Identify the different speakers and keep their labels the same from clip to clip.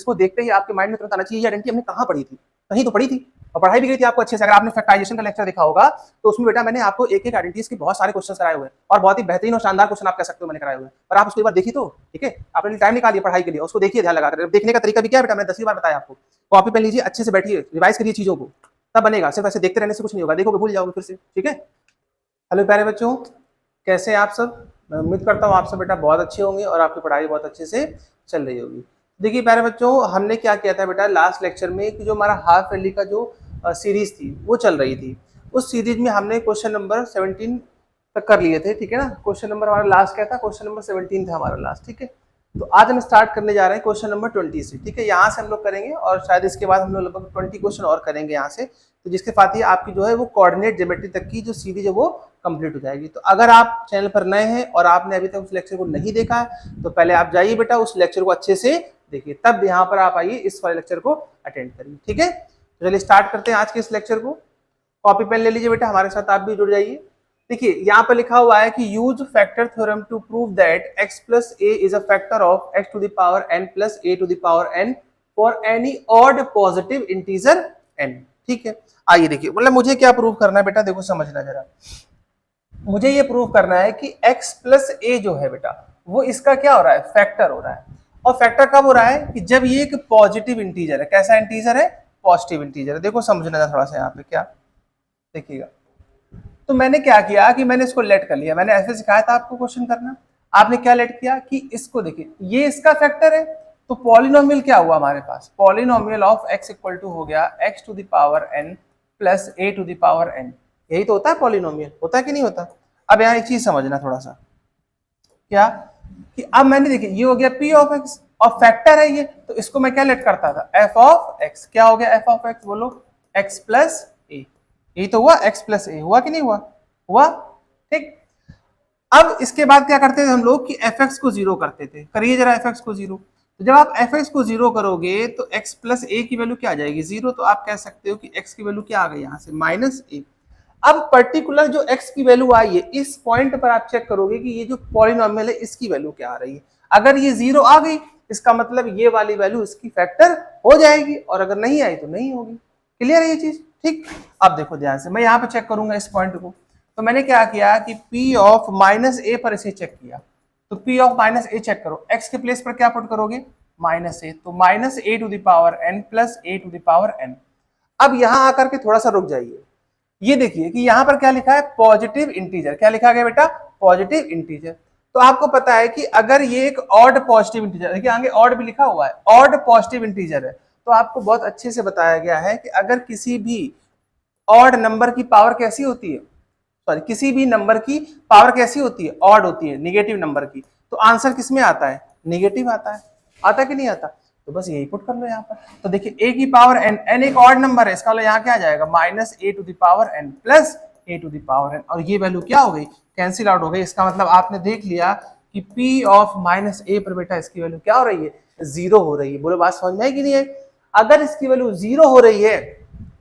Speaker 1: इसको देखते ही आपके माइंड में तुरंत आना चाहिए ये आइडेंटिटी हमने कहाँ पढ़ी थी, कहीं तो पढ़ी थी और पढ़ाई भी गई थी आपको अच्छे से। अगर आपने फैक्टराइजेशन का लेक्चर देखा होगा तो उसमें बेटा मैंने आपको एक एक आइडेंटिटीज के बहुत सारे क्वेश्चन कराए हुए हैं और बहुत ही बेहतरीन और शानदार क्वेश्चन आप कह सकते हो मैंने कराए हुए हैं, पर आप उसको एक बार देखी तो ठीक है, आपने टाइम निकालिए पढ़ाई के लिए, उसको देखिए ध्यान लगाकर। देखने का तरीका भी क्या है बेटा, मैंने 10 बार बताया आपको। कॉपी पेन लीजिए, अच्छे से बैठिए, रिवाइज करिए चीजों को, तब बनेगा। सिर्फ ऐसे देखते रहने से कुछ नहीं होगा, देखोगे भूल जाओगे फिर से, ठीक है। हेलो प्यारे बच्चों, कैसे हैं आप सब? मैं उम्मीद करता हूँ आप सब बेटा बहुत अच्छे होंगे और आपकी पढ़ाई बहुत अच्छे से चल रही होगी। देखिए प्यारे बच्चों, हमने क्या किया था बेटा लास्ट लेक्चर में कि जो हमारा हाफ ईयरली का जो सीरीज थी वो चल रही थी, उस सीरीज में हमने क्वेश्चन नंबर 17 तक कर लिए थे, ठीक है ना। क्वेश्चन नंबर हमारा लास्ट क्या था, क्वेश्चन नंबर 17 था हमारा लास्ट, ठीक है। तो आज हम स्टार्ट करने जा रहे हैं क्वेश्चन नंबर 20 से, ठीक है। यहाँ से हम लोग करेंगे और शायद इसके बाद हम लोग लगभग 20 क्वेश्चन और करेंगे यहाँ से, तो जिसके साथ ही आपकी जो है वो कोऑर्डिनेट ज्योमेट्री तक की जो सीरीज है वो कंप्लीट हो जाएगी। तो अगर आप चैनल पर नए हैं और आपने अभी तक उस लेक्चर को नहीं देखा है तो पहले आप जाइए बेटा उस लेक्चर को अच्छे से देखिए, तब यहाँ पर आप आइए इस वाले लेक्चर को अटेंड करिए, ठीक है। तो चलिए स्टार्ट करते हैं आज के इस लेक्चर को। कॉपी पेन ले लीजिए बेटा, हमारे साथ आप भी जुड़ जाइए। देखिए यहाँ पर लिखा हुआ है कि use factor theorem to prove that x plus a is a factor of x to the power n plus a to the power n for any odd positive integer n, ठीक है। आइए देखिए, मतलब मुझे क्या प्रूव करना है बेटा, देखो समझना जरा। मुझे ये प्रूव करना है कि x प्लस ए जो है बेटा वो इसका क्या हो रहा है, फैक्टर हो रहा है। और फैक्टर कब हो रहा है कि जब ये एक पॉजिटिव इंटीजर है। कैसा इंटीजर है, पॉजिटिव इंटीजर है। देखो समझना थोड़ा सा यहाँ पे, क्या देखिएगा। तो मैंने क्या किया कि मैंने इसको लेट कर लिया, मैंने ऐसे सिखाया था आपको क्वेश्चन करना। आपने क्या लेट किया कि इसको देखिए ये इसका फैक्टर है, तो पॉलिनोमियल क्या हुआ हमारे पास, polynomial of x equal to हो गया x to the power n plus a to the power n। यही तो होता है पॉलिनोमियल, होता है कि नहीं होता। अब यहाँ एक चीज समझना थोड़ा सा, क्या कि अब मैंने देखिए ये हो गया p ऑफ x और फैक्टर है ये, तो इसको मैं क्या लेट करता था, f ऑफ x। क्या हो गया f ऑफ x, बोलो x प्लस a। यही तो हुआ x प्लस a, हुआ कि नहीं हुआ, हुआ, ठीक। अब इसके बाद क्या करते थे हम लोग कि fx को जीरो करते थे। करिए जरा fx को जीरो, तो जब आप fx को जीरो करोगे तो x प्लस a की वैल्यू क्या आ जाएगी, जीरो। तो आप कह सकते हो कि x की वैल्यू क्या आ गई यहाँ से, माइनस a। अब पर्टिकुलर जो x की वैल्यू आई है इस पॉइंट पर आप चेक करोगे कि ये जो पॉलिनोमियल है इसकी वैल्यू क्या आ रही है। अगर ये जीरो आ गई इसका मतलब ये वाली वैल्यू इसकी फैक्टर हो जाएगी, और अगर नहीं आई तो नहीं होगी। क्लियर है ये चीज, ठीक। अब देखो ध्यान से, मैं यहाँ पे चेक करूंगा इस पॉइंट को। तो मैंने क्या किया कि p ऑफ माइनस ए पर इसे चेक किया, तो p of minus a check करो, x के प्लेस पर क्या पुट करोगे, माइनस ए, तो minus a to the power n plus a to the power n। अब यहां आकर के थोड़ा सा रुक जाइए, ये देखिए कि यहां पर क्या लिखा है, पॉजिटिव इंटीजर। क्या लिखा गया बेटा, पॉजिटिव इंटीजर। तो आपको पता है कि अगर ये एक ऑड पॉजिटिव इंटीजर, देखिए आगे ऑड भी लिखा हुआ है, ऑड पॉजिटिव इंटीजर है, तो आपको बहुत अच्छे से बताया गया है कि अगर किसी भी ऑड नंबर की पावर कैसी होती है, सॉरी किसी भी नंबर की पावर कैसी होती है, ऑड होती है, निगेटिव नंबर की, तो आंसर किसमें आता है, निगेटिव आता है। आता कि नहीं आता, तो बस यही पुट कर लो यहाँ पर। तो देखिए a की पावर n, n एक ऑड नंबर है, इसका मतलब यहाँ क्या आ जाएगा, minus a to the power n plus a to the power n, और ये वैल्यू क्या हो गई, कैंसिल आउट हो गई। इसका मतलब आपने देख लिया कि p ऑफ माइनस a पर बेटा इसकी वैल्यू क्या हो रही है, जीरो हो रही है। बोलो बात समझ में आई कि नहीं है। अगर इसकी वैल्यू जीरो हो रही है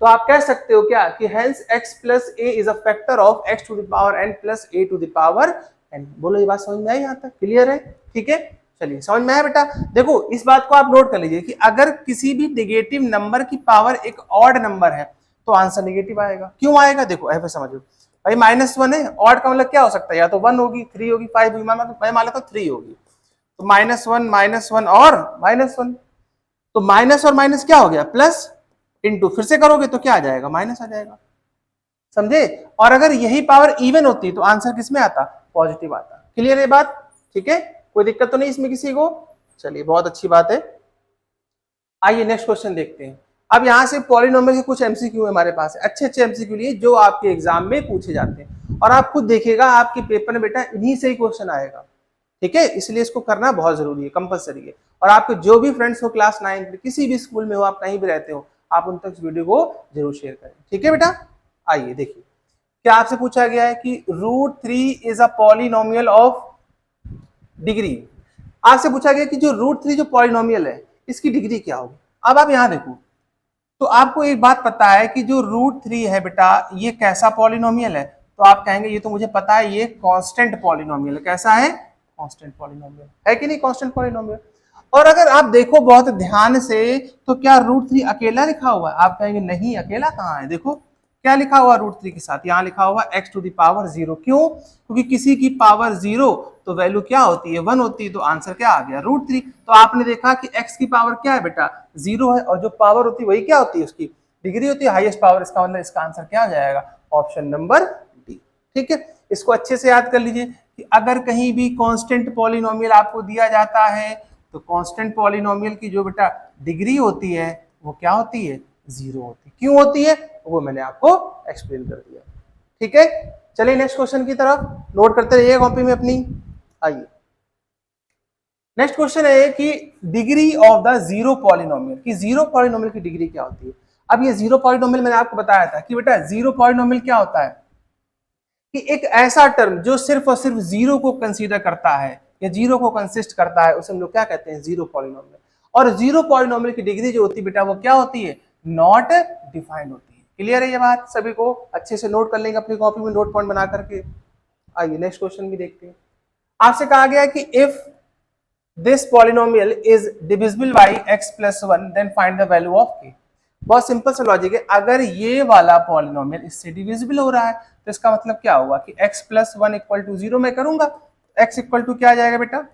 Speaker 1: तो आप कह सकते हो क्या कि hence x plus a is a factor of x to the power n plus a to the power n। बोलो ये बात समझ में आई यहाँ तक, क्लियर है, ठीक है। चलिए समझ में आया बेटा। देखो इस बात को आप नोट कर लीजिए कि अगर किसी भी नेगेटिव नंबर की पावर एक ऑड नंबर है तो आंसर नेगेटिव आएगा। क्यों आएगा, देखो ऐसे समझो भाई, माइनस वन है, ऑड का मतलब क्या हो सकता है, या तो वन होगी, थ्री होगी, फाइव होगी, मैं मान लेता हूँ थ्री होगी। तो माइनस वन और माइनस वन, तो माइनस और माइनस क्या हो गया, प्लस, इनटू फिर से करोगे तो क्या आ जाएगा, माइनस आ जाएगा, समझे। और अगर यही पावर इवन होती तो आंसर किसमें आता, पॉजिटिव आता। क्लियर है बात, ठीक है, कोई दिक्कत तो नहीं इसमें किसी को। चलिए बहुत अच्छी बात है। आइए नेक्स्ट क्वेश्चन देखते हैं। अब यहाँ से पॉलिनोमियल के कुछ एमसीक्यू हमारे पास है, अच्छे अच्छे एमसीक्यू लिए जो आपके एग्जाम में पूछे जाते हैं, और आप खुद देखिएगा आपके पेपर में बेटा इन्हीं से ही क्वेश्चन आएगा, ठीक है। इसलिए इसको करना बहुत जरूरी है, कंपलसरी है। और आपके जो भी फ्रेंड्स हो क्लास 9 किसी भी स्कूल में हो, आप कहीं भी रहते हो, आप उन तक इस वीडियो को जरूर शेयर करें, ठीक है बेटा। आइए देखिए, क्या आपसे पूछा गया है कि √3 is a polynomial of degree. आपसे पूछा गया कि जो √3 जो पॉलिनोमियल है इसकी डिग्री क्या होगी। अब आप यहां देखो, तो आपको एक बात पता है कि जो √3 है बेटा ये कैसा पॉलिनोमियल है, तो आप कहेंगे ये तो मुझे पता है, ये कांस्टेंट पॉलिनोमियल है। कैसा है, कांस्टेंट पॉलिनोमियल है कि नहीं, कांस्टेंट पॉलिनोमियल। और अगर आप देखो बहुत ध्यान से तो क्या √3 अकेला लिखा हुआ है? आप कहेंगे नहीं, अकेला कहाँ है, देखो क्या लिखा हुआ √3 के साथ, यहाँ लिखा हुआ x⁻0। क्यों? क्योंकि किसी की पावर 0 तो वैल्यू क्या होती है, 1 होती है, तो आंसर क्या आ गया √3। तो आपने देखा कि x की पावर क्या है बेटा, 0 है, और जो पावर होती है वही क्या होती है, उसकी डिग्री होती है, हाईएस्ट पावर। इसका मतलब इसका आंसर क्या हो जाएगा, ऑप्शन नंबर डी। ठीक है, इसको अच्छे से याद कर लीजिए कि अगर कहीं भी कांस्टेंट पॉलिनोमियल आपको दिया जाता है तो कांस्टेंट पॉलिनोमियल की जो बेटा डिग्री होती है वो क्या होती है, 0 होती है। क्यों होती है वो मैंने आपको एक्सप्लेन कर दिया। ठीक है, चलिए नेक्स्ट क्वेश्चन की तरफ नोट करते रहिए कॉपी में अपनी। आइए नेक्स्ट क्वेश्चन है कि degree of the zero polynomial, कि जीरो पॉलिनोमियल की डिग्री क्या होती है। अब ये जीरो पॉलिनोमियल मैंने आपको बताया था कि बेटा जीरो पॉलिनोमियल क्या होता है, कि एक ऐसा टर्म जो सिर्फ और सिर्फ जीरो को कंसीडर करता है या जीरो को कंसिस्ट करता है, उसे हम लोग क्या कहते हैं, जीरो पॉलिनोमियल। और जीरो पॉलिनोमियल की डिग्री जो होती है बेटा वो क्या होती है, नॉट डिफाइंड होती है। क्लियर है ये बात, सभी को अच्छे से नोट कर लेंगे अपनी कॉपी में नोट पॉइंट बना करके। आइए नेक्स्ट क्वेश्चन भी देखते हैं। आपसे कहा गया है कि if this polynomial is divisible by x + 1 then find the value of k। बहुत सिंपल सा लॉजिक है, अगर ये वाला पॉलिनोमियल इससे डिविजिबल हो रहा है तो इसका मतलब क्या हुआ कि x + 1 = 0 मैं करूंगा, x = क्या आ जाएगा बेटा,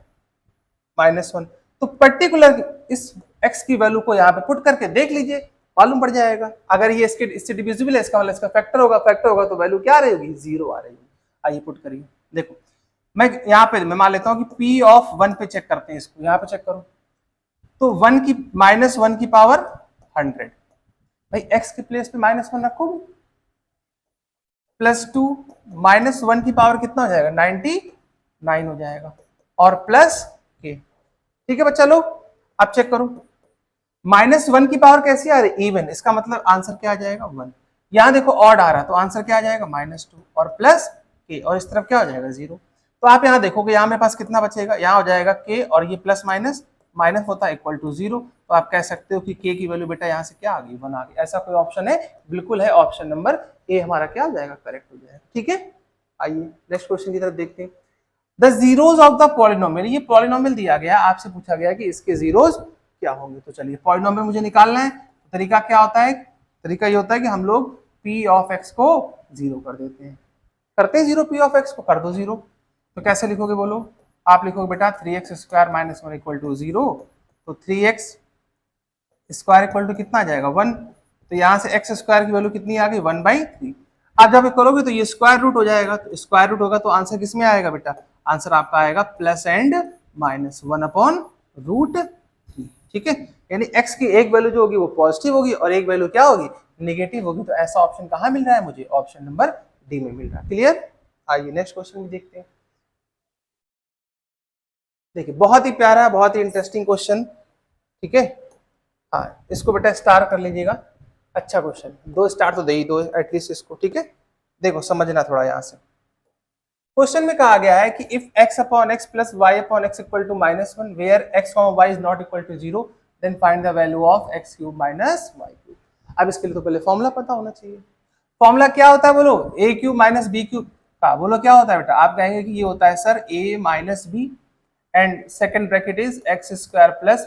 Speaker 1: -1। तो पर्टिकुलर इस x की वैल्यू को यहाँ पे पुट करके देख लीजिए, मालूम पड़ जाएगा। अगर ये इससे डिविजिबल है इसका मतलब इसका फैक्टर होगा तो वैल्यू क्या रहेगी, 0 आ रही है। आइए पुट करिए, देखो मैं यहाँ पे मैं मान लेता हूँ कि P ऑफ 1 पे चेक करते हैं इसको, यहाँ पे चेक करो तो 1 की -1 की पावर 100, भाई x के प्लेस पे -1 रखोगे, +2 -1 की पावर कितना हो जाएगा, 99 हो जाएगा, और प्लस k। ठीक है बच्चा लोग, अब चेक करो -1 की पावर कैसी आ रही, इवन, इसका मतलब आंसर क्या आ जाएगा, 1। यहाँ देखो ऑड आ रहा है तो आंसर क्या आ जाएगा, -2 और प्लस k, और इस तरफ क्या हो जाएगा, 0। तो आप यहाँ देखोगे यहाँ मेरे पास कितना बचेगा, यहाँ हो जाएगा k, और ये प्लस माइनस माइनस होता है =0। तो आप कह सकते हो कि k की वैल्यू बेटा यहाँ से क्या आ गई, 1 आ गई। ऐसा कोई ऑप्शन है, बिल्कुल है, ऑप्शन नंबर ए हमारा क्या हो जाएगा, करेक्ट हो जाएगा। ठीक है, आइए नेक्स्ट क्वेश्चन की तरफ देखते हैं। The zeros of the polynomial, ये पॉलिनोमियल दिया गया, आपसे पूछा गया कि इसके जीरोज क्या होंगे। तो चलिए पॉलिनोमियल मुझे निकालना है, तो तरीका क्या होता है, तरीका ये होता है कि हम लोग p ऑफ x को 0 कर देते हैं, करते हैं 0, p ऑफ x को कर दो 0। तो कैसे लिखोगे बोलो, आप लिखोगे बेटा 3x² - 1 = 0, तो 3x² = कितना आ जाएगा, 1। तो यहाँ से x² की वैल्यू कितनी आ गई, 1/3। आप जब करोगे तो ये स्क्वायर रूट हो जाएगा, तो स्क्वायर रूट होगा तो आंसर किस में आएगा बेटा, आंसर आपका आएगा प्लस एंड माइनस 1/√3। ठीक है, यानी x की एक वैल्यू जो होगी वो पॉजिटिव होगी और एक वैल्यू क्या होगी, नेगेटिव होगी। तो ऐसा ऑप्शन कहाँ मिल रहा है मुझे, ऑप्शन नंबर डी में मिल रहा है। क्लियर, आइए नेक्स्ट क्वेश्चन भी देखते हैं। देखिए बहुत ही प्यारा है, बहुत ही इंटरेस्टिंग क्वेश्चन। ठीक है, हाँ इसको बेटा स्टार कर लीजिएगा, अच्छा क्वेश्चन, 2 स्टार तो दे ही दो एटलीस्ट इसको। ठीक है, देखो समझना थोड़ा यहाँ से। क्वेश्चन में कहा गया है कि if x/x + y/x = -1 where x, y is not equal to 0 then find the value of x³ - y³। अब इसके लिए तो पहले फॉर्मूला पता होना चाहिए। फॉर्मूला क्या होता है बोलो, a³ - b³ का बोलो क्या होता है बेटा, आप कहेंगे कि ये होता है sir a - b and second bracket is x² +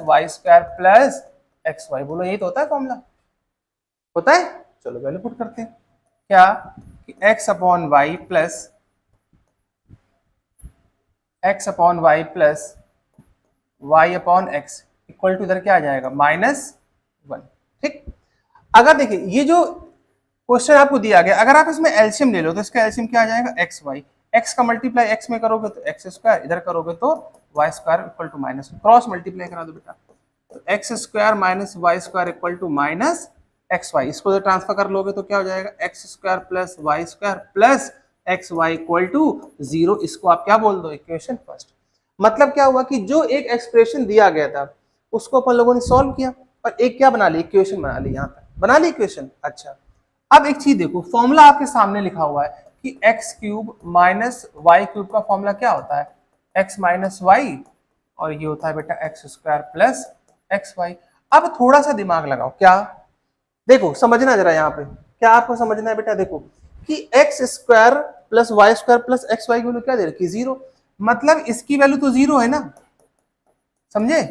Speaker 1: y² + xy। बोलो यही तो होता है फॉर्मूला, होता है। चलो वैल्यू पुट करते हैं, क्या कि x/y + x/y + y/x equal to इधर क्या आ जाएगा, -1। ठीक, अगर देखिए ये जो क्वेश्चन आपको दिया गया, अगर आप इसमें एलसीएम ले लो तो इसका एलसीएम क्या आ जाएगा, xy। x का मल्टीप्लाई x में करोगे तो x², इधर करोगे तो y² = -1। क्रॉस मल्टीप्लाई करा दो बेटा, तो x² - y² = -xy। इसको तो ट्रांसफर कर लोगे तो क्या हो जाएगा, x² + y² + xy = 0। इसको आप क्या बोल दो, इक्वेशन फर्स्ट। मतलब क्या हुआ कि जो एक एक्सप्रेशन दिया गया था उसको अपन लोगों ने सॉल्व किया और एक क्या बना ली, इक्वेशन बना ली, यहाँ पे बना ली इक्वेशन। अच्छा अब एक चीज देखो, फॉर्मूला आपके सामने लिखा हुआ है कि x³ - y³ का फॉर्मूला क्या होता है, x - y, और ये होता है बेटा x² + xy। अब थोड़ा सा दिमाग लगाओ, क्या देखो समझना जरा, यहाँ पे क्या आपको समझना है बेटा, देखो कि x² + y² + xy की वैल्यू क्या दे रखी, 0। मतलब इसकी वैल्यू तो 0 है ना, समझे,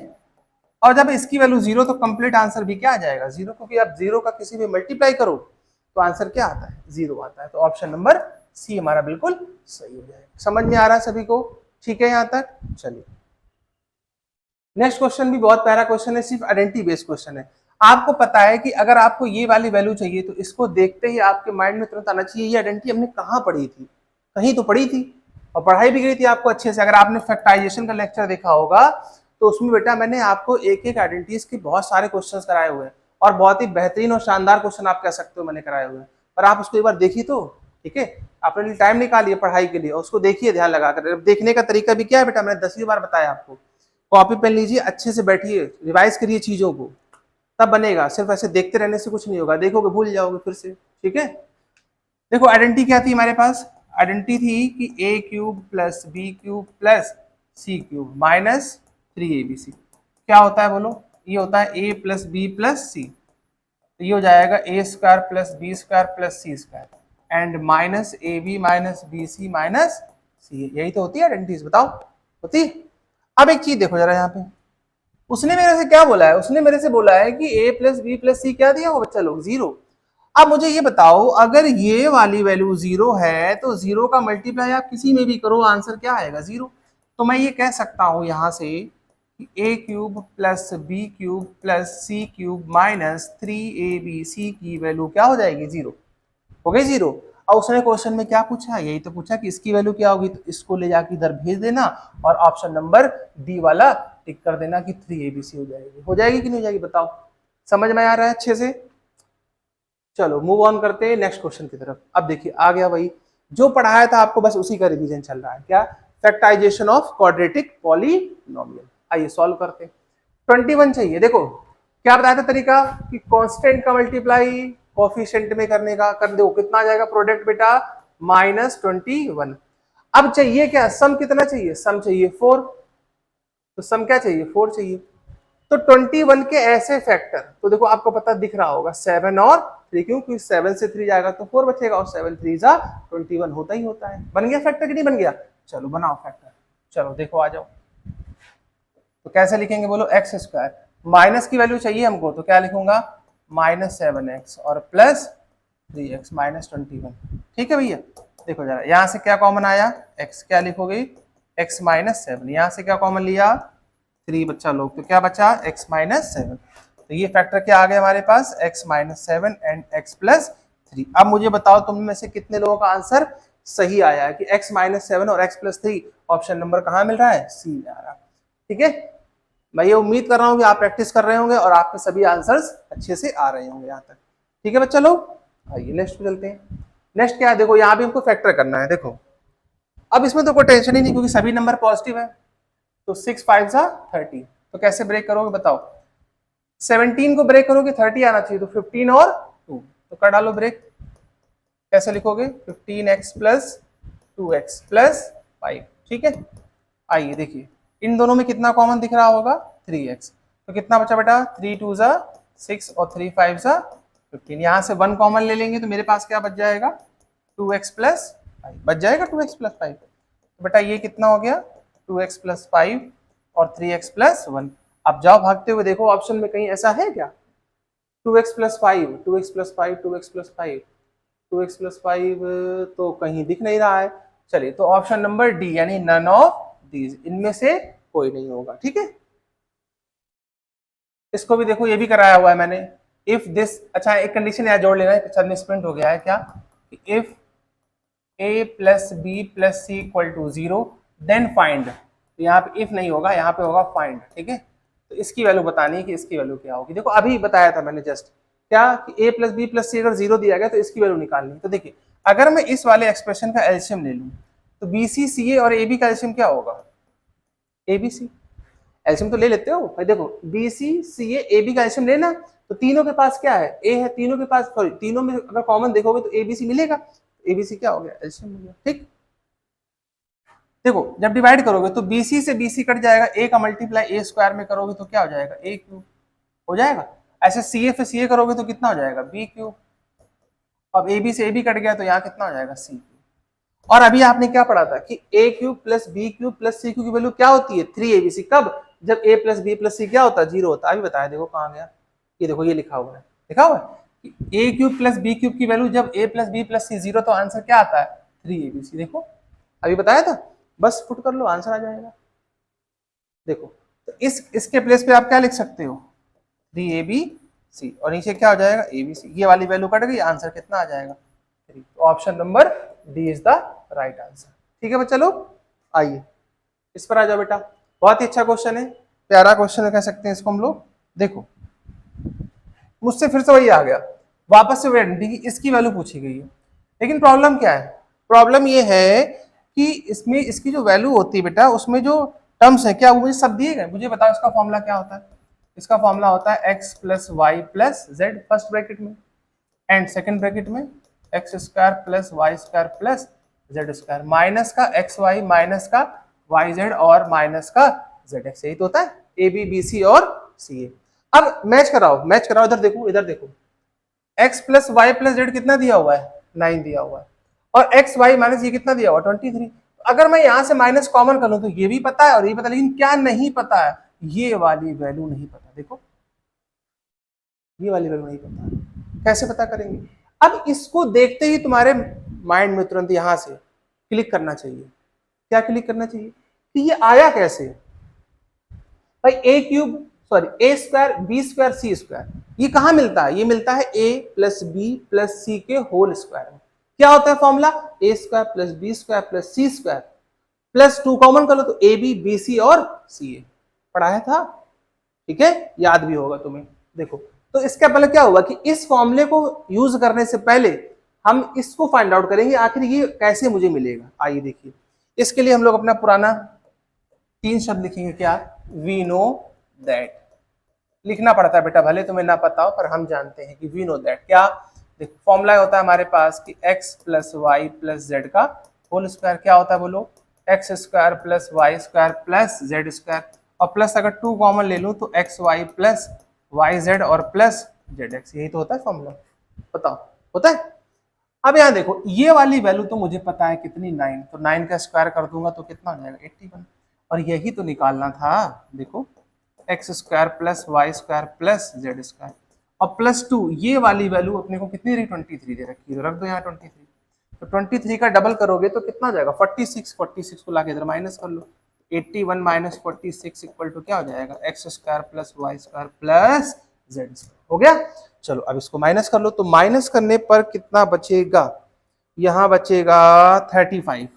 Speaker 1: और जब इसकी वैल्यू जीरो तो कंप्लीट आंसर भी क्या आ जाएगा जीरो, क्योंकि आप जीरो का किसी भी मल्टीप्लाई करो तो आंसर क्या आता है जीरो आता है। तो ऑप्शन नंबर सी हमारा बिल्कुल सही हो जाएगा। समझ में आ रहा है सभी को? ठीक है यहाँ तक। चलिए नेक्स्ट क्वेश्चन भी बहुत प्यारा क्वेश्चन है, सिर्फ आइडेंटिटी बेस्ड क्वेश्चन है। आपको पता है कि अगर आपको ये वाली वैल्यू चाहिए तो इसको देखते ही आपके माइंड में तुरंत आना चाहिए ये आइडेंटिटी हमने कहाँ पढ़ी थी, कहीं तो पढ़ी थी और पढ़ाई भी गई थी आपको अच्छे से। अगर आपने फैक्टराइजेशन का लेक्चर देखा होगा तो उसमें बेटा मैंने आपको एक एक आइडेंटिटीज के बहुत सारे क्वेश्चन कराए हुए हैं और बहुत ही बेहतरीन और शानदार क्वेश्चन आप कह सकते हो मैंने कराए हुए हैं। पर आप उसको एक बार देखिए तो, ठीक है, अपने लिए टाइम निकालिए पढ़ाई के लिए और उसको देखिए ध्यान लगाकर। देखने का तरीका भी क्या है बेटा, मैंने 10वीं बार बताया आपको। कॉपी पेन लीजिए, अच्छे से बैठिए, रिवाइज करिए चीजों को, तब बनेगा। सिर्फ ऐसे देखते रहने से कुछ नहीं होगा, देखोगे भूल जाओगे फिर से। ठीक है, देखो आइडेंटिटी क्या थी हमारे पास, आइडेंटिटी थी कि a cube plus b cube plus c cube minus 3abc क्या होता है बोलो, ये होता है a plus b plus c, तो ये हो जाएगा a square plus b square plus c square and minus a b minus b c minus c. यही तो होती है आइडेंटिटीज, बताओ होती। अब एक चीज देखो जरा यहाँ पे, उसने मेरे से क्या बोला है, उसने मेरे से बोला है कि a प्लस बी प्लस सी क्या दिया हो बच्चा लोग, जीरो। अब मुझे ये बताओ अगर ये वाली वैल्यू जीरो है तो जीरो का मल्टीप्लाई आप किसी में भी करो आंसर क्या आएगा जीरो। तो मैं ये कह सकता हूं यहां से कि a cube plus b cube plus c cube minus 3abc की वैल्यू क्या हो जाएगी जीरो, हो गई जीरो। और उसने क्वेश्चन में क्या पूछा, यही तो पूछा कि इसकी वैल्यू क्या होगी, तो इसको ले जाके इधर भेज देना और ऑप्शन नंबर डी वाला टिक कर देना कि 3abc हो जाएगी। हो जाएगी कि नहीं हो जाएगी बताओ, समझ में आ रहा है अच्छे से? चलो मूव ऑन करते हैं नेक्स्ट क्वेश्चन की तरफ। अब देखिए आ गया वही जो पढ़ाया था आपको, बस उसी का रिवीजन चल रहा है। क्या, फैक्टराइजेशन ऑफ क्वाड्रेटिक पॉलीनोमियल। आइए सॉल्व करते हैं। 21 चाहिए। देखो क्या बताया था तरीका कि कांस्टेंट का मल्टीप्लाई कोफिशिएंट में करने का, कर दो कितना आ जाएगा प्रोडक्ट बेटा -21। अब चाहिए क्या, सम कितना चाहिए, सम चाहिए 4, तो सम क्या चाहिए 4 चाहिए। तो 21 के ऐसे फैक्टर, तो देखो आपको पता दिख रहा होगा 7 और 3, क्योंकि 7 से 3 जाएगा तो 4 बचेगा और 7 3 जा 21 होता ही होता है। बन गया फैक्टर कि नहीं बन गया? चलो बनाओ फैक्टर। चलो देखो आ जाओ, तो कैसे लिखेंगे बोलो, एक्स स्क्वायर माइनस की वैल्यू चाहिए हमको तो क्या लिखूंगा -7x और प्लस 3x -21। ठीक है भैया, देखो जरा यहाँ से क्या कॉमन आया, x क्या लिखोगे x -7, यहाँ से क्या कॉमन लिया 3 बच्चा लोग, तो क्या बचा x -7। तो ये फैक्टर क्या आ गया हमारे पास x -7 एंड x + 3। अब मुझे बताओ तुम में से कितने लोगों का आंसर सही आया है कि x -7 और x + 3 ऑप्शन नंबर कहाँ मिल रहा है, सी में आ रहा है। ठीक है, मैं ये उम्मीद कर रहा हूँ कि आप प्रैक्टिस कर रहे होंगे और आपके सभी आंसर्स अच्छे से आ रहे होंगे यहाँ तक। ठीक है बच्चा लोग, आइए नेक्स्ट पे चलते हैं। नेक्स्ट क्या है, देखो यहाँ भी हमको फैक्टर करना है। देखो अब इसमें तो कोई टेंशन ही नहीं क्योंकि सभी नंबर पॉजिटिव है। तो 6 5 30, तो कैसे ब्रेक करोगे बताओ, 17 को ब्रेक करोगे 30 आना चाहिए, तो 15 और 2, तो कर डालो ब्रेक। कैसे लिखोगे 15x + 2x + 5। ठीक है, आइए देखिए इन दोनों में कितना कॉमन दिख रहा होगा 3x, तो कितना बचा बेटा 3 2 6 और 3 5 15। यहाँ से 1 कॉमन ले लेंगे तो मेरे पास क्या बच जाएगा 2x + 5 बच जाएगा, 2x + 5। तो बेटा ये कितना हो गया 2x + 5 और 3x + 1। अब जाओ भागते हुए देखो ऑप्शन में कहीं ऐसा है क्या, 2x + 5 2x + 5 2x + 5 2x + 5 तो कहीं दिख नहीं रहा है। चलिए तो ऑप्शन नंबर डी यानी नन ऑफ दीज, इनमें से कोई नहीं होगा। ठीक है, इसको भी देखो ये भी कराया हुआ है मैंने, इफ दिस, अच्छा एक कंडीशन यहाँ जोड़ लेना है, अच्छा मिसप्रिंट हो गया है क्या, if a + b + c = 0 then find, तो यहाँ पे इफ नहीं होगा, यहाँ पे होगा फाइंड। ठीक है, तो इसकी वैल्यू बतानी है कि इसकी वैल्यू क्या होगी। देखो अभी बताया था मैंने जस्ट क्या कि a + b + c अगर 0 दिया गया तो इसकी वैल्यू निकालनी। तो देखिए अगर मैं इस वाले एक्सप्रेशन का एलसीएम ले लूं तो bc ca और ab का एलसीएम क्या होगा, abc। एलसीएम तो ले लेते हो भाई, देखो bc ca ab का एलसीएम लेना, तो तीनों के पास क्या है a है, तीनों के पास सॉरी तीनों में अगर कॉमन देखोगे तो abc मिलेगा, abc क्या हो गया एलसीएम हो गया। ठीक, देखो जब डिवाइड करोगे तो BC से BC कट जाएगा, a का मल्टीप्लाई a स्क्वायर में करोगे तो क्या हो जाएगा a क्यूब हो जाएगा। ऐसे CA से CA करोगे तो कितना हो जाएगा b क्यूब। अब AB से AB कट गया तो यहाँ कितना हो जाएगा c क्यूब। और अभी आपने क्या पढ़ा था कि a cube + b cube + c cube की वैल्यू क्या होती है 3abc, कब जब a प्लस बी प्लस सी क्या होता है, 0 होता है। अभी बताया, देखो कहाँ गया, ये देखो ये लिखा हुआ है, लिखा हुआ है कि a cube plus b cube की वैल्यू जब a plus b plus c 0, तो आंसर क्या आता है 3abc। देखो अभी बताया था, बस पुट कर लो आंसर आ जाएगा। देखो तो इसके प्लेस पे आप क्या लिख सकते हो 3abc, और नीचे क्या हो जाएगा abc, ये वाली वैल्यू कट गई, आंसर कितना आ जाएगा 3। तो option number D is the right answer. ठीक है बच्चा लोग, आइए इस पर आ जाओ बेटा। बहुत ही अच्छा क्वेश्चन है, प्यारा क्वेश्चन कह सकते हैं इसको हम लोग। देखो मुझसे फिर से वही आ गया, वापस से आइडेंटिटी की इसकी वैल्यू पूछी गई है, लेकिन प्रॉब्लम क्या है, प्रॉब्लम ये है कि इसमें इसकी जो वैल्यू होती है बेटा, उसमें जो टर्म्स है क्या वो मुझे सब दिए गए। मुझे बताओ इसका फॉर्मूला क्या होता है। इसका फॉर्मूला होता है x plus y plus z first bracket में, एंड सेकंड ब्रैकेट में x square plus y square plus z square, minus का एक्स वाई माइनस का वाई जेड और माइनस का जेड एक्स, यही तो होता है ए बी बी सी और सी ए। अब मैच कराओ, मैच कराओ, इधर देखो, इधर देखो, x plus y plus z कितना दिया हुआ है 9 दिया हुआ है, और एक्स वाई माइनस ये कितना दिया हुआ 23। अगर मैं यहां से माइनस कॉमन कर लूं तो ये भी पता है और ये पता है, लेकिन क्या नहीं पता है, ये वाली वैल्यू नहीं पता। देखो ये वाली वैल्यू नहीं पता, कैसे पता करेंगे। अब इसको देखते ही तुम्हारे माइंड में तुरंत यहां से क्लिक करना चाहिए, क्या क्लिक करना चाहिए कि ये आया कैसे भाई, a cube sorry a square b square c square, ये कहां मिलता है, ये मिलता है a plus b plus c के होल स्क्वायर में। क्या होता है formula, a square plus b square plus c square plus 2 common कर लो तो ए बी बी सी और सी ए, पढ़ाया था, ठीक है, याद भी होगा तुम्हें। देखो तो इसका पहले क्या हुआ कि इस फॉर्मूले को यूज करने से पहले हम इसको फाइंड आउट करेंगे आखिर ये कैसे मुझे मिलेगा। आइए देखिए, इसके लिए हम लोग अपना पुराना 3 शब्द लिखेंगे, क्या, वी नो दैट। लिखना पड़ता है बेटा, भले तुम्हें ना पता हो, पर हम जानते हैं कि वी नो दैट क्या। देखो फॉर्मूला होता है हमारे पास कि x plus y plus z का होल स्क्वायर, क्या होता है बोलो, x square plus y square plus z square, और प्लस अगर 2 कॉमन ले लूं तो x y plus y z और प्लस जेड एक्स, यही तो होता है फॉर्मूला, बताओ होता है। अब यहाँ देखो ये वाली वैल्यू तो मुझे पता है कितनी 9, तो 9 का स्क्वायर कर दूंगा तो कितना हो जाएगा 81, और यही तो निकालना था। देखो x square plus y square plus z square और प्लस 2, ये वाली वैल्यू अपने को कितनी रही 23 दे रखी है, तो रख दो यहाँ 23, तो 23 का डबल करोगे तो कितना हो जाएगा 46, 46 को लाके इधर माइनस कर लो, 81 माइनस 46 इक्वल टू क्या हो जाएगा x square plus y square plus z square, हो गया। चलो अब इसको माइनस कर लो, तो माइनस करने पर कितना बचेगा, यहाँ बचेगा 35,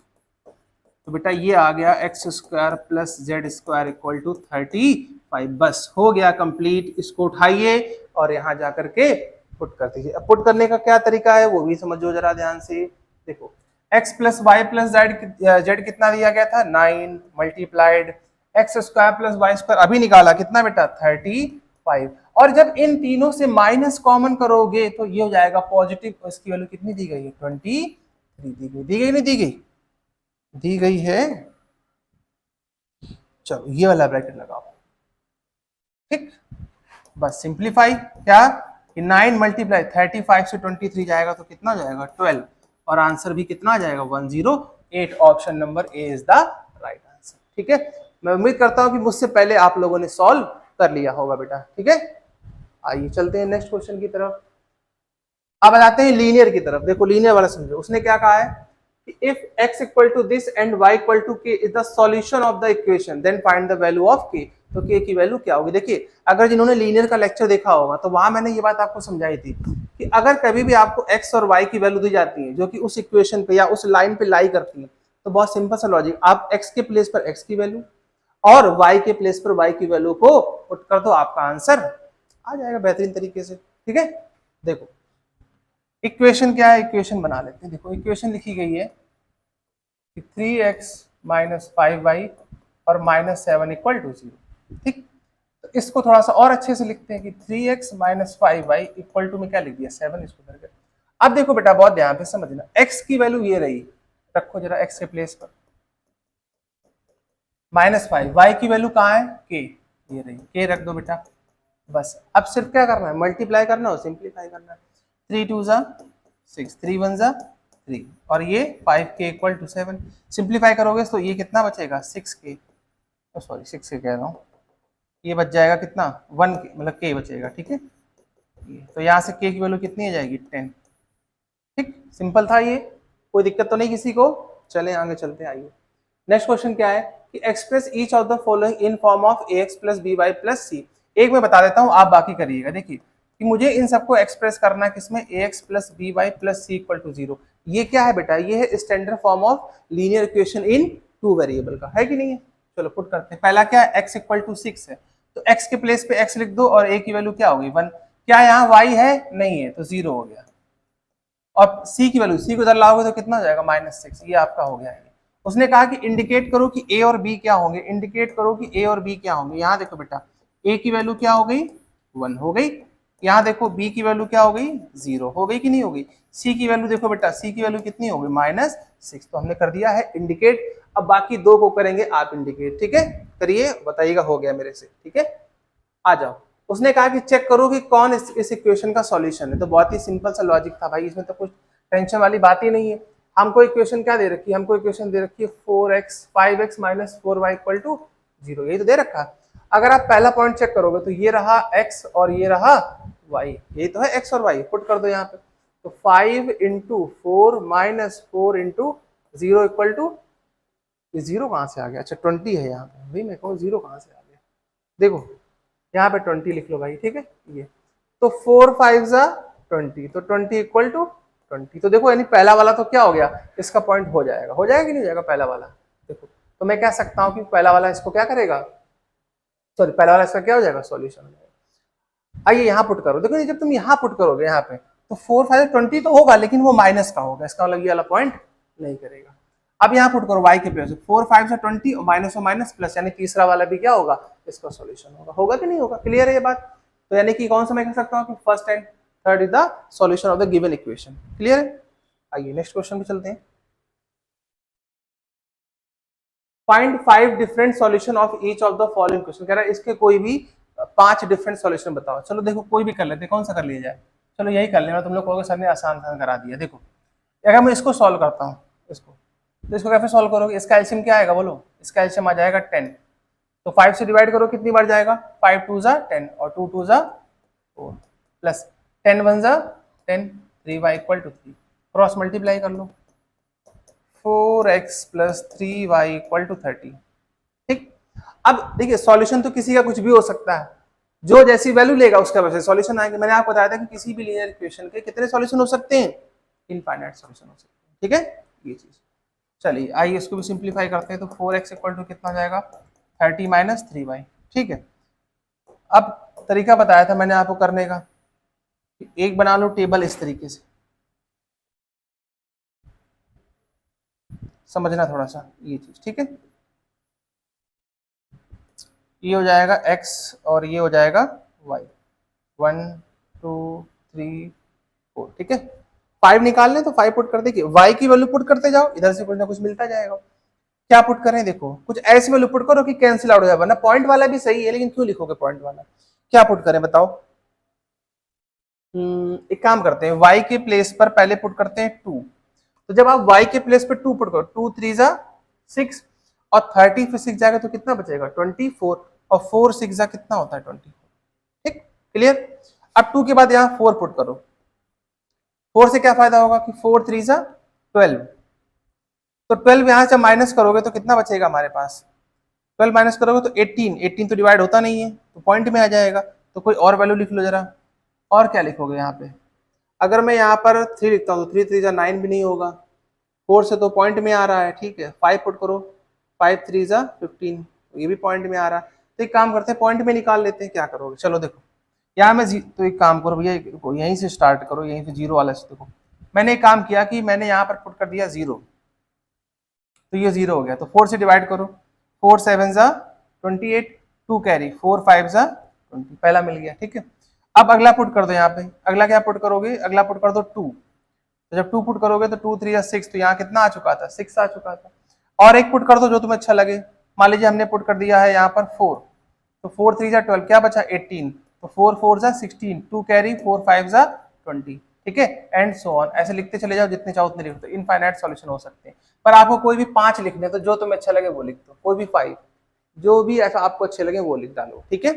Speaker 1: तो बेटा ये आ गया x square plus z square equal to 35, बस हो गया कंप्लीट। इसको उठाइए और यहाँ जाकर के पुट कर दीजिए। अब पुट करने का क्या तरीका है वो भी समझो जरा ध्यान से। देखो x plus y plus z कितना दिया गया था 9 multiplied x square plus y square, अभी निकाला कितना बेटा 35, और जब इन तीनों से माइनस कॉमन करोगे तो ये हो जाएगा पॉजिटिव, इसकी वैल्यू कितनी दी गई है 23 दी गई नहीं दी गई, दी गई है। चलो ये वाला ब्रैकेट लगाओ, ठीक, बस सिंप्लीफाई, क्या कि 9 मल्टीप्लाई 35 से 23 जाएगा तो कितना जाएगा 12, और आंसर भी कितना आ जाएगा 108। Option number A is the right answer. ठीक है, मैं उम्मीद करता हूं कि मुझसे पहले आप लोगों ने सॉल्व कर लिया होगा बेटा। ठीक है, आइए चलते हैं नेक्स्ट क्वेश्चन की तरफ। अब आते हैं लीनियर की तरफ। देखो लीनियर वाला समझो, उसने क्या कहा है कि if x equal to this and y equal to k is the solution of the equation then find the value of k, तो k की वैल्यू क्या होगी। देखिए अगर जिन्होंने लीनियर का लेक्चर देखा होगा तो वहां मैंने ये बात आपको समझाई थी कि अगर कभी भी आपको x और y की वैल्यू दी जाती है जो कि उस इक्वेशन पे या उस लाइन पे लाई करती है, तो बहुत सिंपल सा लॉजिक, आप x के प्लेस पर x की वैल्यू और y के प्लेस पर y की वैल्यू को पुट कर दो, आपका आंसर आ जाएगा बेहतरीन तरीके से। ठीक है, देखो इक्वेशन क्या है, इक्वेशन बना लेते हैं। देखो इक्वेशन लिखी गई है कि 3x माइनस 5y और माइनस 7 इक्वल टू 0। ठीक, तो इसको थोड़ा सा और अच्छे से लिखते हैं कि 3x minus 5y equal to में क्या लिख दिया 7, इसको करके। अब देखो बेटा बहुत ध्यान से समझना, x की वैल्यू ये रही, रखो जरा x के प्लेस पर, माइनस 5, y की वैल्यू कहाँ है k, ये रही, k रख दो बेटा। बस अब सिर्फ क्या करना है, मल्टीप्लाई करना हो सिंप्लीफाई करना है। 3 2 जा 6, 3 1 जा 3, और ये 5k इक्वल टू 7, सिंप्लीफाई करोगे तो ये कितना बचेगा 6k, सॉरी 6k कह रहा हूँ, ये बच जाएगा कितना 1 मतलब k बचेगा, ठीक है। तो यहाँ से k की वैल्यू कितनी आ जाएगी 10। ठीक, सिंपल था ये, कोई दिक्कत तो नहीं किसी को। चलें आगे चलते हैं, आइए नेक्स्ट क्वेश्चन क्या है कि express each of the following in form of ax plus b y plus c. एक मैं बता देता हूं, आप बाकी करिएगा। देखिए कि मुझे इन सबको एक्सप्रेस करना है किसमें, ax plus b y plus c equal to 0। ये क्या है बेटा, ये है standard form of linear equation in two variable का, है कि नहीं है। चलो पुट करते हैं। पहला क्या है, x इक्वल टू 6 है, तो x के प्लेस पे x लिख दो और a की वैल्यू क्या होगी 1। क्या यहाँ y है, नहीं है, तो 0 हो गया। और c की वैल्यू, c को इधर लाओगे तो कितना हो जाएगा -6, ये आपका हो गया है। उसने कहा कि इंडिकेट करो कि a और b क्या होंगे, इंडिकेट करो कि a और b क्या होंगे। यहाँ देखो बेटा a की वैल्यू क्या हो गई 1 हो गई, यहाँ देखो b की वैल्यू क्या हो गई 0 हो गई कि नहीं हो गई। c की वैल्यू देखो बेटा, c की वैल्यू कितनी हो गई -6, तो हमने कर दिया है इंडिकेट। अब बाकी दो को करेंगे आप इंडिकेट, ठीक है, करिए बताइएगा हो गया मेरे से, ठीक है। आ जाओ, उसने कहा कि चेक करो कि कौन इस इक्वेशन का सॉल्यूशन है। तो बहुत ही सिंपल सा लॉजिक था भाई, इसमें तो कुछ टेंशन वाली बात ही नहीं है। हमको इक्वेशन क्या दे रखी है, हमको इक्वेशन दे रखी है 5x minus 4y equal to 0, यही तो दे रखा है। अगर आप पहला पॉइंट चेक करोगे तो ये रहा x और ये रहा y, यही तो है x और y, पुट कर दो यहाँ पे। तो 5 into 4 minus 4 into 0 equal to, ये 0 कहाँ से आ गया, अच्छा 20 है यहाँ पे भाई, मैं कहूँ 0 कहाँ से आ गया, देखो यहाँ पे 20 लिख लो भाई, ठीक है। ये तो 4 5 जा 20, तो 20 इक्वल टू 20। तो देखो यानी पहला वाला तो क्या हो गया, इसका पॉइंट हो जाएगा, हो जाएगा कि नहीं हो जाएगा पहला वाला। देखो तो मैं कह सकता हूँ कि पहला वाला इसको क्या करेगा, सॉरी पहला वाला इसका क्या हो जाएगा, सॉल्यूशन हो जाएगा। आइए यहाँ पुट करो, देखो जब तुम यहाँ पुट करोगे यहाँ पे तो 4 5 20 तो होगा, लेकिन वो माइनस का होगा, इसका मतलब ये वाला पॉइंट नहीं करेगा। अब यहाँ पुट करो y के प्लेस 4 5 से 20 माइनस और माइनस प्लस, यानी तीसरा वाला भी क्या होगा, इसका सॉल्यूशन होगा, होगा कि नहीं होगा। क्लियर है ये बात। तो यानी कि कौन सा मैं कह सकता हूँ कि first and third is the solution of the given equation. Clear है। आइए नेक्स्ट क्वेश्चन पे चलते हैं। Find 5 different solution of each of the following question, कह रहा है इसके कोई भी 5 डिफरेंट सॉल्यूशन बताओ। चलो देखो कोई भी कर लेते हैं, कौन सा कर लिया जाए, चलो यही कर लेना, तुम लोग कहोगे सर ने आसान आसान करा दिया। देखो अगर मैं इसको सॉल्व करता हूँ, इसको तो इसको कैसे सॉल्व करोगे, इसका एलसीएम क्या आएगा बोलो, इसका एलसीएम आ जाएगा 10। तो 5 से डिवाइड करो कितनी बार जाएगा, 5 2 जा 10 और 2 2 जा 4 प्लस 10 1 जा 10, 3y equal to 3, cross multiply कर लो, 4x plus 3y equal to 30। ठीक, अब देखिए सॉल्यूशन तो किसी का कुछ भी हो सकता है, जो जैसी वैल्यू लेगा उसका वैसे सॉल्यूशन आएगा। मैंने आपको बताया था कि किसी भी लीनियर इक्वेशन के कितने सॉल्यूशन हो सकते हैं, इनफाइनाइट सॉल्यूशन हो सकते हैं, ठीक है ये चीज। चलिए आइए इसको भी सिंप्लीफाई करते हैं। तो 4x इक्वल टू कितना जाएगा 30 माइनस 3y, ठीक है। अब तरीका बताया था मैंने आपको करने का, एक बना लो टेबल इस तरीके से, समझना थोड़ा सा ये चीज, ठीक है। ये हो जाएगा x और ये हो जाएगा y, 1 2 3 4, ठीक है। 5 निकाल लें तो 5 पुट कर देखिए, y की वैल्यू पुट करते जाओ, इधर से कुछ ना कुछ मिलता जाएगा। क्या पुट करें, देखो कुछ ऐसी वैल्यू पुट करो कि कैंसिल आउट हो जाए, वरना पॉइंट वाला भी सही है लेकिन क्यों लिखोगे पॉइंट वाला। क्या पुट करें बताओ, एक काम करते हैं y के प्लेस पर पहले पुट करते हैं 2। तो जब आप y के प्लेस पर 2 पुट करो, 2 3 जा 6 और 30 फिर 6 जाएगा तो कितना बचेगा 24, और 4 6 जा कितना होता है 24, ठीक क्लियर। अब 2 के बाद यहाँ 4 पुट करो, 4 से क्या फायदा होगा कि 4 3 जा 12, तो 12 यहाँ से माइनस करोगे तो कितना बचेगा हमारे पास, 12 माइनस करोगे तो 18, 18 तो डिवाइड होता नहीं है तो पॉइंट में आ जाएगा। तो कोई और वैल्यू लिख लो जरा, और क्या लिखोगे यहाँ पे। अगर मैं यहाँ पर 3 लिखता हूँ तो 3 3 जा 9 भी नहीं होगा, 4 से तो पॉइंट में आ रहा है, ठीक है। 5 पुट करो, 5 3 जा 15, ये भी पॉइंट में आ रहा है। तो एक काम करते हैं पॉइंट में निकाल लेते हैं, क्या करोगे चलो देखो यहाँ मैं तो एक काम करो भैया, यहीं से स्टार्ट करो, यहीं से 0 वाला से देखो। मैंने एक काम किया कि मैंने यहाँ पर पुट कर दिया 0, तो ये 0 हो गया। तो 4 से डिवाइड करो, 4 7 जा 28, 2 कैरी 4 5 जा 20, पहला मिल गया, ठीक है। अब अगला पुट कर दो यहाँ पे, अगला क्या पुट करोगे, अगला पुट कर दो 2। तो जब 2 पुट करोगे तो 2 3 या 6, तो यहाँ कितना आ चुका था 6 आ चुका था। और एक पुट कर दो जो तुम्हें अच्छा लगे, मान लीजिए हमने पुट कर दिया है यहाँ पर 4, तो 4 3 जा 12, क्या बचा 18, तो 4 4 जा 16, 2 कैरी 4 5 जा 20, ठीक है। एंड सो ऑन, ऐसे लिखते चले जाओ, जितने चाहो उतने लिख दो, इनफाइनाइट सॉल्यूशन हो सकते हैं। पर आपको कोई भी 5 लिखने, तो जो तुम्हें अच्छा लगे वो लिख दो, कोई भी 5, जो भी ऐसा आपको अच्छे लगे वो लिख डालो, ठीक है।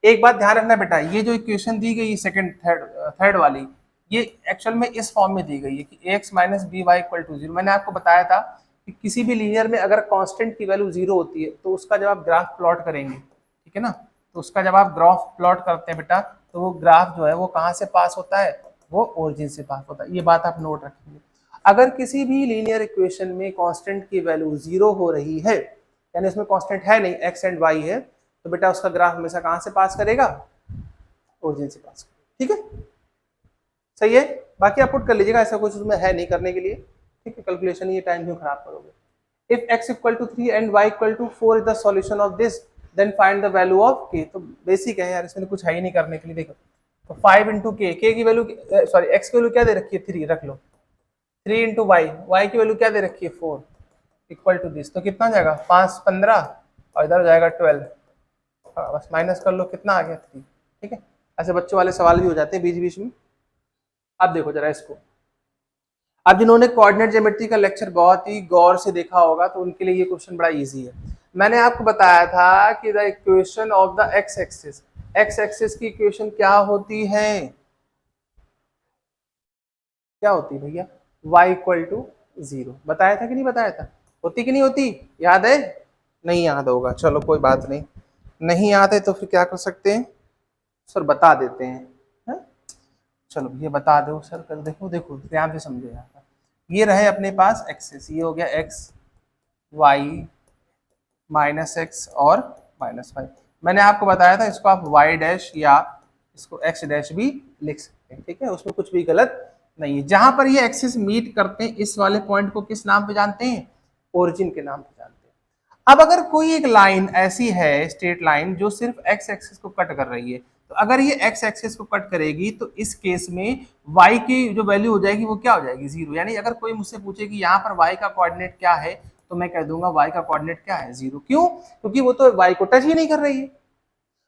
Speaker 1: एक बात ध्यान रखना बेटा, ये जो इक्वेशन दी गई सेकंड थर्ड वाली, ये एक्चुअल में इस फॉर्म में दी गई है कि ax minus b y equal to zero. मैंने आपको बताया था कि किसी भी लीनियर में अगर कांस्टेंट की वैल्यू जीरो होती है तो उसका जब आप ग्राफ प्लॉट करेंगे, ठीक है ना, तो उसका जब आप ग्राफ प्लॉट करते हैं बेटा, तो वो ग्राफ जो है वो कहाँ से पास होता है, वो ओरिजिन से पास होता है। ये बात आप नोट रखेंगे। अगर किसी भी लीनियर इक्वेशन में कांस्टेंट की वैल्यू जीरो हो रही है, यानी इसमें कांस्टेंट है नहीं, एक्स एंड वाई है, तो बेटा उसका ग्राफ हमेशा कहाँ से पास करेगा, ओरिजिन से पास करेगा, ठीक है, सही है। बाकी आप पुट कर लीजिएगा, ऐसा कुछ उसमें है नहीं करने के लिए, ठीक है। कैलकुलेशन ये टाइम क्यों खराब करोगे। If x equal to 3 and y equal to 4 is the solution of this, then find the value of k। तो बेसिक है यार, इसमें कुछ है ही नहीं करने के लिए। देखो तो 5 इंटू k, की वैल्यू सॉरी x की वैल्यू क्या दे रखी है 3, रख लो। 3 इंटू y की वैल्यू क्या दे रखी है 4 इक्वल टू दिस, तो कितना हो जाएगा 5 15 और इधर हो जाएगा 12। बस माइनस कर लो, कितना आ गया 3, ठीक है। ऐसे बच्चों वाले सवाल भी हो जाते हैं बीच बीच में। अब देखो जरा इसको, अब जिन्होंने कोऑर्डिनेट ज्योमेट्री का लेक्चर बहुत ही गौर से देखा होगा तो उनके लिए ये क्वेश्चन बड़ा इजी है। मैंने आपको बताया था कि the equation of the x axis की इक्वेशन क्या होती है, क्या होती है भैया, y इक्वल टू 0। बताया था कि नहीं बताया था, होती कि नहीं होती, याद है, नहीं याद होगा, चलो कोई बात नहीं, नहीं याद है तो फिर क्या कर सकते हैं सर, बता देते हैं, है? चलो ये बता दो सर, कर देखो देखो ध्यान से समझो यहाँ पर। ये रहे अपने पास एक्सेस, ये हो गया एक्स वाई माइनस एक्स और माइनस वाई। मैंने आपको बताया था इसको आप वाई डैश या इसको एक्स डैश भी लिख सकते हैं, ठीक है, उसमें कुछ भी गलत नहीं है। जहां पर ये एक्सिस मीट करते हैं इस वाले पॉइंट को किस नाम पे जानते हैं, ओरिजिन के नाम पे जानते हैं। अब अगर कोई एक लाइन ऐसी है, स्ट्रेट लाइन, जो सिर्फ एक्स एक्सिस को कट कर रही है, तो अगर ये एक्स एक्सिस को कट करेगी तो इस केस में y की जो वैल्यू हो जाएगी वो क्या हो जाएगी, 0। यानी अगर कोई मुझसे पूछे कि यहाँ पर y का कोऑर्डिनेट क्या है, तो मैं कह दूंगा y का कोऑर्डिनेट क्या है, 0। क्यों, क्योंकि वो तो y को टच ही नहीं कर रही है।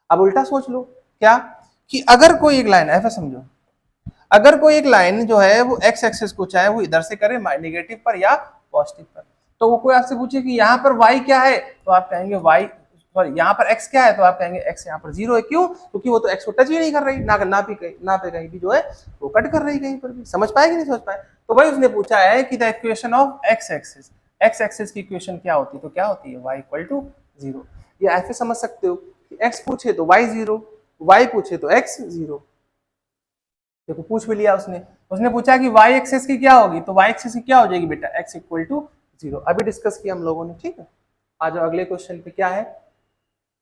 Speaker 1: अब उल्टा सोच लो, क्या कि अगर कोई एक लाइन, ऐसा समझो, अगर कोई एक लाइन जो है वो एक्स एक्सिस को चाहे वो इधर से करे नेगेटिव पर या पॉजिटिव पर, तो वो कोई आपसे पूछे कि यहाँ पर y क्या है, तो आप कहेंगे y, सॉरी यहाँ पर x क्या है, तो आप कहेंगे x यहाँ पर 0 है। क्यों, क्योंकि वो तो x को टच ही नहीं कर रही, ना पे कहीं भी जो है वो कट कर रही कहीं पर भी। समझ पाए कि नहीं समझ पाए। तो भाई उसने पूछा है कि the equation of x axis की इक्वेशन क्या होती है, तो क्या होती है y इक्वल टू 0। ये ऐसे समझ सकते हो कि x पूछे तो y 0, y पूछे तो x 0। देखो पूछ भी लिया उसने, उसने पूछा कि y एक्सिस की क्या होगी, तो y एक्सिस की क्या हो जाएगी बेटा, x इक्वल टू 0। अभी डिस्कस किया हम लोगों ने, ठीक है। आ जाओ अगले क्वेश्चन पे, क्या है,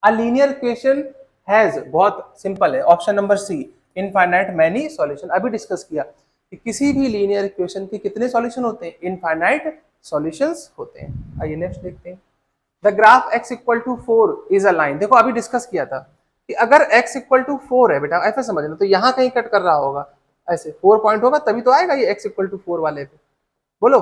Speaker 1: अ लीनियर इक्वेशन हैज, बहुत सिंपल है, option number c, infinite many solution. अभी डिस्कस किया कि किसी भी लीनियर इक्वेशन के कितने सॉल्यूशन होते हैं, इनफाइनाइट सॉल्यूशंस होते हैं। आइए नेक्स्ट देखते हैं। The graph x equal to 4 is a line. देखो अभी डिस्कस किया था कि अगर x इक्वल टू 4 है बेटा, ऐसा समझना, तो यहाँ कहीं कट कर रहा होगा, ऐसे 4 पॉइंट होगा तभी तो आएगा ये x इक्वल टू 4 वाले पे, बोलो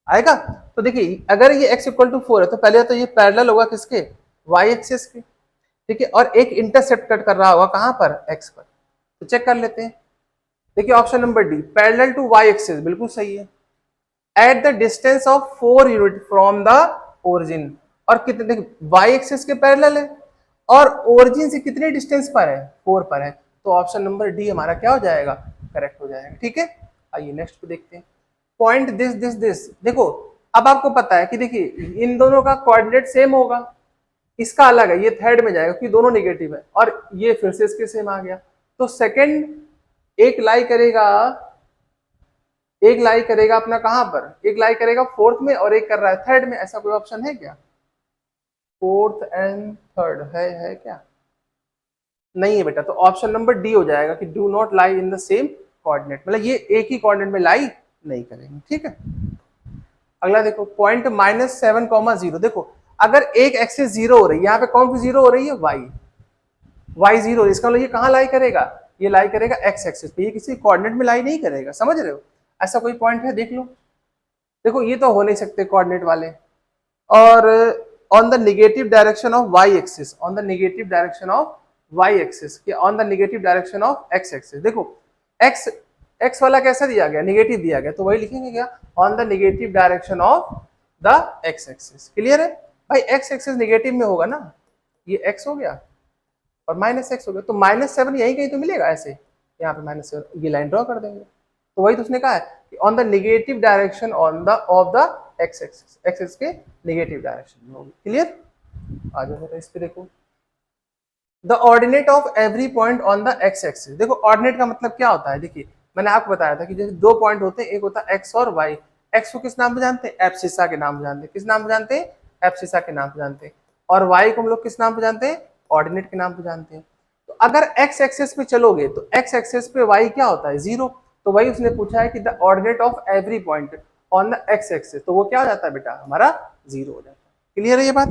Speaker 1: आएगा। तो देखिए अगर ये x इक्वल टू 4 है तो पहले तो ये पैरेलल होगा किसके, y एक्सिस के, ठीक है, और एक इंटरसेप्ट कट कर रहा होगा कहां पर, x पर। तो चेक कर लेते हैं। देखिए option number d, parallel to y axis, बिल्कुल सही है। At the distance of 4 unit from the origin, और कितने, y एक्सिस के पैरेलल है और ओरिजिन से कितने डिस्टेंस पर है, 4 पर है। तो ऑप्शन नंबर डी हमारा क्या हो जाएगा, करेक्ट हो जाएगा, ठीक है। आइए नेक्स्ट पे देखते हैं। पॉइंट दिस, देखो अब आपको पता है कि देखिए इन दोनों का कोऑर्डिनेट सेम होगा, इसका अलग है, ये थर्ड में जाएगा क्योंकि दोनों नेगेटिव है, और ये फिर से इसके सेम आ गया। तो सेकंड एक लाई करेगा, एक लाई करेगा अपना कहां पर, एक लाई करेगा फोर्थ में और एक कर रहा है थर्ड में। ऐसा कोई ऑप्शन है क्या, फोर्थ एंड थर्ड है क्या, नहीं है बेटा। तो ऑप्शन नंबर डी हो जाएगा कि do not lie in the same coordinate, मतलब ये एक ही कोऑर्डिनेट में लाई नहीं करेंगे, ठीक है। अगला देखो पॉइंट -7,0। देखो अगर एक एक्सिस 0 हो रही है, यहाँ पे कौन सी 0 हो रही है, y 0, इसका मतलब ये कहाँ लाई करेगा, ये लाई करेगा x एक्सिस पे, ये किसी कोऑर्डिनेट में लाई नहीं करेगा, समझ रहे हो। ऐसा कोई पॉइंट है, देख लो। देखो ये तो हो नहीं सकते कोऑर्डिनेट वाले। और on the negative direction of y axis, on the negative direction of y axis के on the negative direction of x axis. देखो x वाला कैसा दिया गया, नेगेटिव दिया गया, तो वही लिखेंगे क्या, on the negative direction of the x axis. Clear है। भाई एक्स एक्सिस नेगेटिव में होगा ना, ये एक्स हो गया और माइनस एक्स हो गया, तो -7 यहीं कहीं तो मिलेगा ऐसे, यहाँ पे -7, ये लाइन ड्रॉ कर देंगे। तो वही तो उसने कहा है कि on the negative direction on the of the x axis, x axis के नेगेटिव डायरेक्शन में होगी। क्लियर? आ जाओ बेटा इस पे देखो, the ordinate of every point on the x axis. देखो ऑर्डिनेट का मतलब क्या होता है, देखिए मैंने आपको बताया था कि जैसे दो पॉइंट होते हैं, एक होता है एक्स और वाई। एक्स को किस नाम पे जानते हैं? एब्सिसा के नाम पे जानते हैं। किस नाम पे जानते हैं? एब्सिसा के नाम पे जानते हैं। और वाई को हम लोग किस नाम पे जानते हैं? ऑर्डिनेट के नाम पे जानते हैं। तो अगर एक्स एक्सिस पे चलोगे तो एक्स एक्सिस पे वाई क्या होता है? 0। तो वही उसने पूछा है कि the ordinate of every point on the x axis, तो वो क्या हो जाता है बेटा? हमारा 0 हो जाता है। क्लियर है ये बात?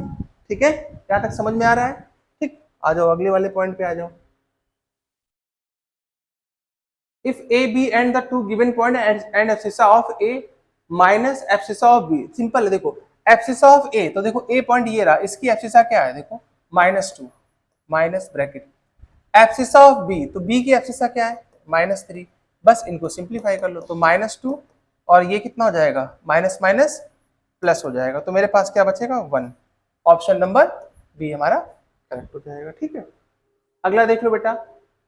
Speaker 1: ठीक है, क्या तक समझ में आ रहा है? ठीक, आ जाओ अगले वाले पॉइंट पे आ जाओ। If A, B and the two given point and abscissa of A minus abscissa of B, simple है। देखो abscissa of A, तो देखो A पॉइंट ये रहा, इसकी abscissa क्या है? देखो -2 minus bracket. abscissa of B, तो B की abscissa क्या है? -3। बस इनको सिंप्लीफाई कर लो, तो -2 और ये कितना हो जाएगा? माइनस माइनस प्लस हो जाएगा, तो मेरे पास क्या बचेगा? 1। ऑप्शन नंबर बी हमारा करेक्ट हो जाएगा। ठीक है, अगला देख लो बेटा,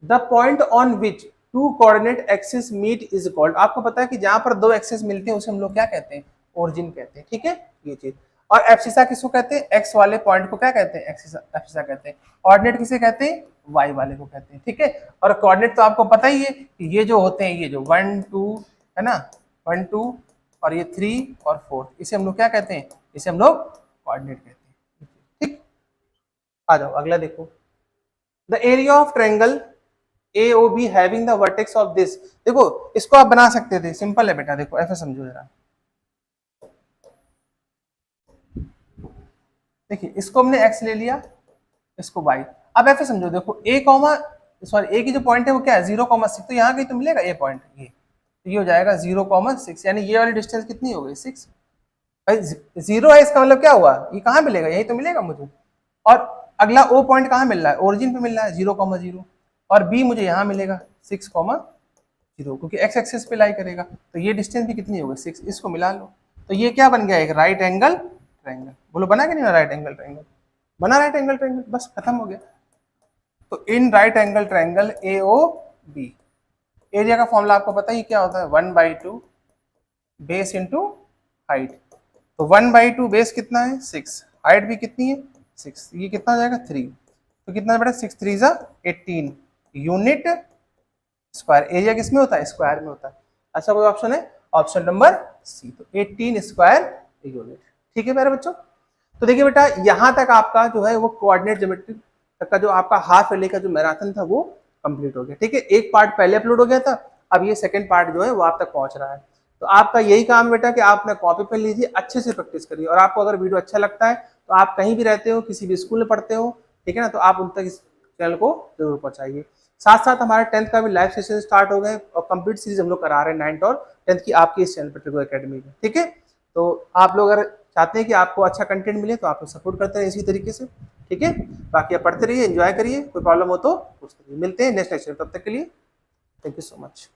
Speaker 1: the point on which two coordinate axis meet is called. आपको पता है कि जहां पर दो एक्सिस मिलते हैं उसे हम लोग क्या कहते हैं? ओरिजिन कहते हैं। ठीक है, ये चीज। और एब्सिसा किसको कहते हैं? एक्स वाले पॉइंट को क्या कहते हैं? एब्सिसा कहते हैं। ऑर्डिनेट किसे कहते हैं? वाई वाले को कहते हैं। ठीक है, और कोऑर्डिनेट तो आपको पता ही है कि ये जो होते हैं, ये जो 1 2 है ना, 1 2 और ये 3 और 4, इसे हम लोग क्या कहते हैं? इसे हम लोग कोऑर्डिनेट कहते हैं। ठीक, आ जाओ अगला देखो, the area of triangle AOB having the vertex of this. देखो इसको आप बना सकते थे, सिंपल है बेटा। देखो ऐसे समझो जरा, देखिए इसको हमने x ले लिया, इसको y। अब ऐसे समझो, देखो a कॉमा सॉरी a की जो पॉइंट है वो क्या है? 0,6। तो यहाँ कहीं तो मिलेगा a पॉइंट, ये तो ये हो जाएगा 0,6, यानी ये वाली डिस्टेंस कितनी हो गई? 6। भाई 0 है, इसका मतलब क्या हुआ? ये कहाँ मिलेगा? यही तो मिलेगा मुझे। और अगला ओ पॉइंट कहाँ मिल रहा है? ओरिजिन पे मिल रहा है 0,0, और बी मुझे यहाँ मिलेगा 6,0, क्योंकि एक्स एक्सिस पे लाई करेगा, तो ये डिस्टेंस भी कितनी होगी? 6। इसको मिला लो, तो ये क्या बन गया? एक राइट एंगल ट्रायंगल। बोलो बना कि नहीं? राइट एंगल ट्रायंगल बना, राइट एंगल ट्रायंगल, बस खत्म हो गया। तो in right angle triangle AOB, area का फॉर्मूला आपको पता ही क्या होता है? 1/2 बेस इंटू हाइट। तो 1/2 बेस कितना है? 6, हाइट भी कितनी है? 6, ये कितना हो जाएगा? 3। तो कितना बेटा? 6 3 18 यूनिट स्क्वायर। एरिया किस में होता है? स्क्वायर में होता है। अच्छा कोई ऑप्शन है? ऑप्शन नंबर सी, तो 18 स्क्वायर यूनिट। ठीक है मेरे बच्चों, तो देखिए बेटा यहाँ तक आपका जो है वो कोऑर्डिनेट ज्योमेट्री तक का जो आपका हाफ एले का जो मैराथन था वो कंप्लीट हो गया। ठीक है, एक पार्ट पहले अपलोड हो गया था, अब ये सेकंड पार्ट जो है वो आप तक पहुंच रहा है। तो आपका यही काम है बेटा कि आप अपना कॉपी पेन लीजिए, अच्छे से प्रैक्टिस करिए। और आपको अगर वीडियो अच्छा लगता है तो आप कहीं भी रहते हो, किसी भी स्कूल में पढ़ते हो, ठीक है ना, तो आप उन तक इस चैनल को जरूर पहुंचाइए। साथ साथ हमारे 10th का भी लाइव सेशन स्टार्ट हो गए और कंप्लीट सीरीज हम लोग करा रहे हैं 9th और 10th की आपकी इस चैनल पर ट्रिगो एकेडमी में। ठीक है, तो आप लोग अगर चाहते हैं कि आपको अच्छा कंटेंट मिले तो आप लोग सपोर्ट करते रहिए इसी तरीके से। ठीक है, बाकी आप पढ़ते रहिए, एंजॉय करिए, कोई प्रॉब्लम हो तो पूछते रहिए। मिलते हैं नेक्स्ट लेक्चर, तब तक के लिए थैंक यू सो मच।